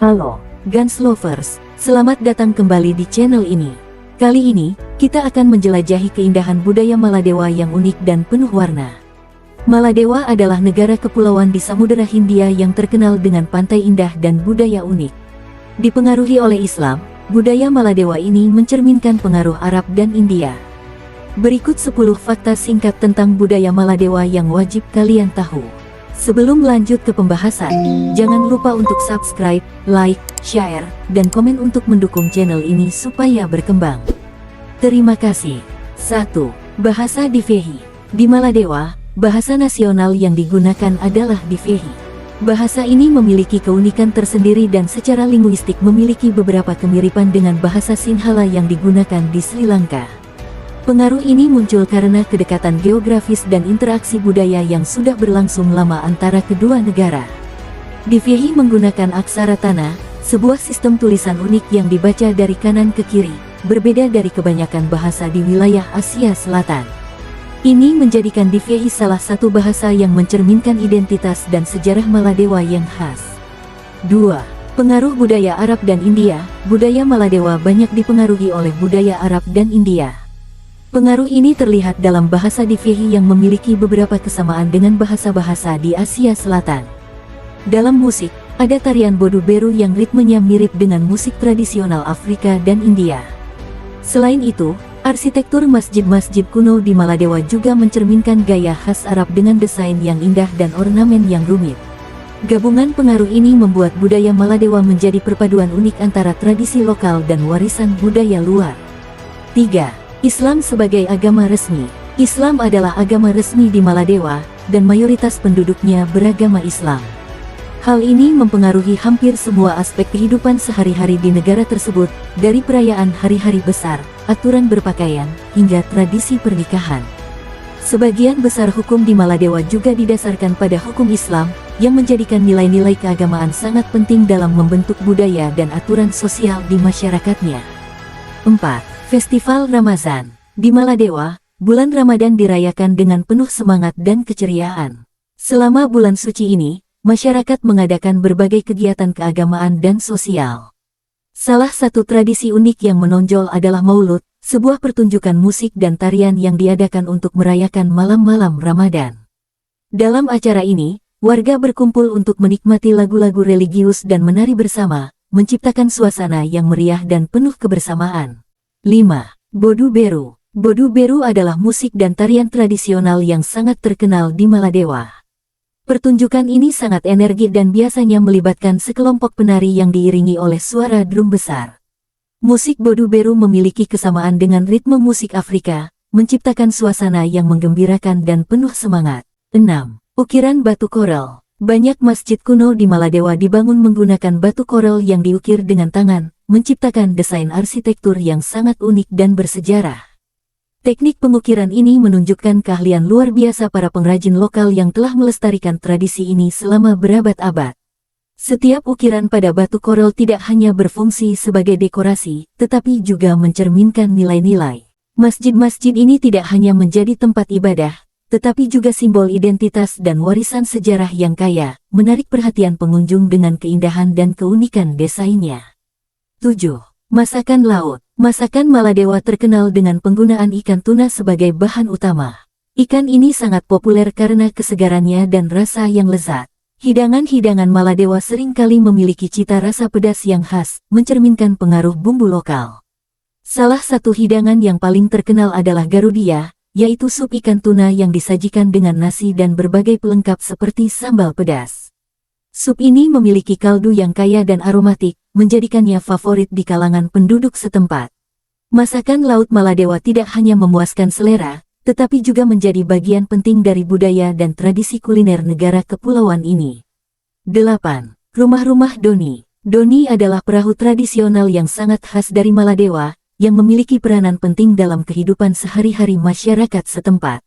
Halo, Guns Lovers, selamat datang kembali di channel ini. Kali ini, kita akan menjelajahi keindahan budaya Maladewa yang unik dan penuh warna. Maladewa adalah negara kepulauan di Samudera Hindia yang terkenal dengan pantai indah dan budaya unik. Dipengaruhi oleh Islam, budaya Maladewa ini mencerminkan pengaruh Arab dan India. Berikut 10 fakta singkat tentang budaya Maladewa yang wajib kalian tahu. Sebelum lanjut ke pembahasan, jangan lupa untuk subscribe, like, share, dan komen untuk mendukung channel ini supaya berkembang. Terima kasih. 1. Bahasa Divehi. Di Maladewa, bahasa nasional yang digunakan adalah Divehi. Bahasa ini memiliki keunikan tersendiri dan secara linguistik memiliki beberapa kemiripan dengan bahasa Sinhala yang digunakan di Sri Lanka. Pengaruh ini muncul karena kedekatan geografis dan interaksi budaya yang sudah berlangsung lama antara kedua negara. Divehi menggunakan aksara tanah, sebuah sistem tulisan unik yang dibaca dari kanan ke kiri, berbeda dari kebanyakan bahasa di wilayah Asia Selatan. Ini menjadikan Divehi salah satu bahasa yang mencerminkan identitas dan sejarah Maladewa yang khas. 2. Pengaruh budaya Arab dan India. Budaya Maladewa banyak dipengaruhi oleh budaya Arab dan India. Pengaruh ini terlihat dalam bahasa Divehi yang memiliki beberapa kesamaan dengan bahasa-bahasa di Asia Selatan. Dalam musik, ada tarian Bodu Beru yang ritmenya mirip dengan musik tradisional Afrika dan India. Selain itu, arsitektur masjid-masjid kuno di Maladewa juga mencerminkan gaya khas Arab dengan desain yang indah dan ornamen yang rumit. Gabungan pengaruh ini membuat budaya Maladewa menjadi perpaduan unik antara tradisi lokal dan warisan budaya luar. 3. Islam sebagai agama resmi. Islam adalah agama resmi di Maladewa, dan mayoritas penduduknya beragama Islam. Hal ini mempengaruhi hampir semua aspek kehidupan sehari-hari di negara tersebut, dari perayaan hari-hari besar, aturan berpakaian, hingga tradisi pernikahan. Sebagian besar hukum di Maladewa juga didasarkan pada hukum Islam, yang menjadikan nilai-nilai keagamaan sangat penting dalam membentuk budaya dan aturan sosial di masyarakatnya. 4. Festival Ramazan. Di Maladewa, bulan Ramadan dirayakan dengan penuh semangat dan keceriaan. Selama bulan suci ini, masyarakat mengadakan berbagai kegiatan keagamaan dan sosial. Salah satu tradisi unik yang menonjol adalah Maulud, sebuah pertunjukan musik dan tarian yang diadakan untuk merayakan malam-malam Ramadan. Dalam acara ini, warga berkumpul untuk menikmati lagu-lagu religius dan menari bersama, menciptakan suasana yang meriah dan penuh kebersamaan. 5. Bodu Beru. Bodu Beru adalah musik dan tarian tradisional yang sangat terkenal di Maladewa. Pertunjukan ini sangat energik dan biasanya melibatkan sekelompok penari yang diiringi oleh suara drum besar. Musik Bodu Beru memiliki kesamaan dengan ritme musik Afrika, menciptakan suasana yang menggembirakan dan penuh semangat. 6. Ukiran batu korel. Banyak masjid kuno di Maladewa dibangun menggunakan batu korel yang diukir dengan tangan, menciptakan desain arsitektur yang sangat unik dan bersejarah. Teknik pengukiran ini menunjukkan keahlian luar biasa para pengrajin lokal yang telah melestarikan tradisi ini selama berabad-abad. Setiap ukiran pada batu korel tidak hanya berfungsi sebagai dekorasi, tetapi juga mencerminkan nilai-nilai. Masjid-masjid ini tidak hanya menjadi tempat ibadah, tetapi juga simbol identitas dan warisan sejarah yang kaya, menarik perhatian pengunjung dengan keindahan dan keunikan desainnya. 7. Masakan laut. Masakan Maladewa terkenal dengan penggunaan ikan tuna sebagai bahan utama. Ikan ini sangat populer karena kesegarannya dan rasa yang lezat. Hidangan-hidangan Maladewa seringkali memiliki cita rasa pedas yang khas, mencerminkan pengaruh bumbu lokal. Salah satu hidangan yang paling terkenal adalah garudia, yaitu sup ikan tuna yang disajikan dengan nasi dan berbagai pelengkap seperti sambal pedas. Sup ini memiliki kaldu yang kaya dan aromatik, menjadikannya favorit di kalangan penduduk setempat. Masakan laut Maladewa tidak hanya memuaskan selera, tetapi juga menjadi bagian penting dari budaya dan tradisi kuliner negara kepulauan ini. 8. Rumah-rumah Doni. Doni adalah perahu tradisional yang sangat khas dari Maladewa, yang memiliki peranan penting dalam kehidupan sehari-hari masyarakat setempat.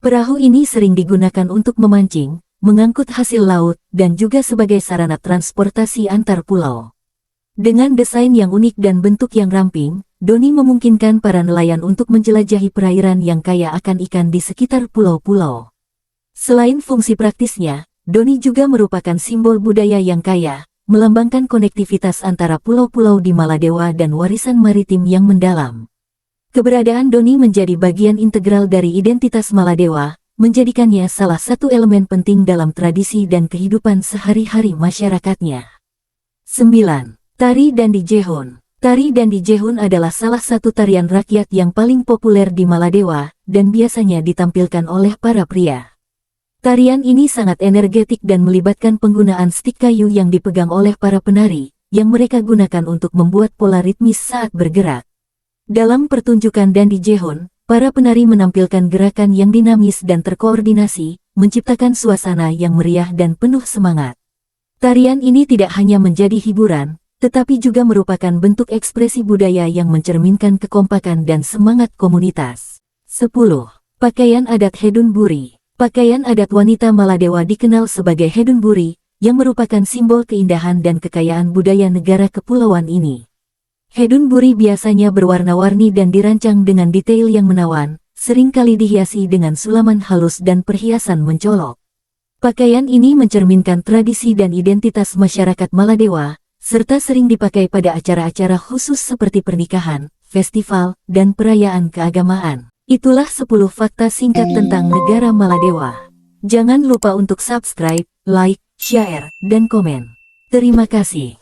Perahu ini sering digunakan untuk memancing, mengangkut hasil laut, dan juga sebagai sarana transportasi antar pulau. Dengan desain yang unik dan bentuk yang ramping, Doni memungkinkan para nelayan untuk menjelajahi perairan yang kaya akan ikan di sekitar pulau-pulau. Selain fungsi praktisnya, Doni juga merupakan simbol budaya yang kaya, melambangkan konektivitas antara pulau-pulau di Maladewa dan warisan maritim yang mendalam. Keberadaan Doni menjadi bagian integral dari identitas Maladewa, menjadikannya salah satu elemen penting dalam tradisi dan kehidupan sehari-hari masyarakatnya. 9. Tari Dandi Jehun. Tari Dandi Jehun adalah salah satu tarian rakyat yang paling populer di Maladewa, dan biasanya ditampilkan oleh para pria. Tarian ini sangat energetik dan melibatkan penggunaan stik kayu yang dipegang oleh para penari, yang mereka gunakan untuk membuat pola ritmis saat bergerak. Dalam pertunjukan Dandi Jehun, para penari menampilkan gerakan yang dinamis dan terkoordinasi, menciptakan suasana yang meriah dan penuh semangat. Tarian ini tidak hanya menjadi hiburan, tetapi juga merupakan bentuk ekspresi budaya yang mencerminkan kekompakan dan semangat komunitas. 10. Pakaian adat Hedun Buri. Pakaian adat wanita Maladewa dikenal sebagai Hedun Buri, yang merupakan simbol keindahan dan kekayaan budaya negara kepulauan ini. Hedun Buri biasanya berwarna-warni dan dirancang dengan detail yang menawan, seringkali dihiasi dengan sulaman halus dan perhiasan mencolok. Pakaian ini mencerminkan tradisi dan identitas masyarakat Maladewa, serta sering dipakai pada acara-acara khusus seperti pernikahan, festival, dan perayaan keagamaan. Itulah 10 fakta singkat tentang negara Maladewa. Jangan lupa untuk subscribe, like, share, dan komen. Terima kasih.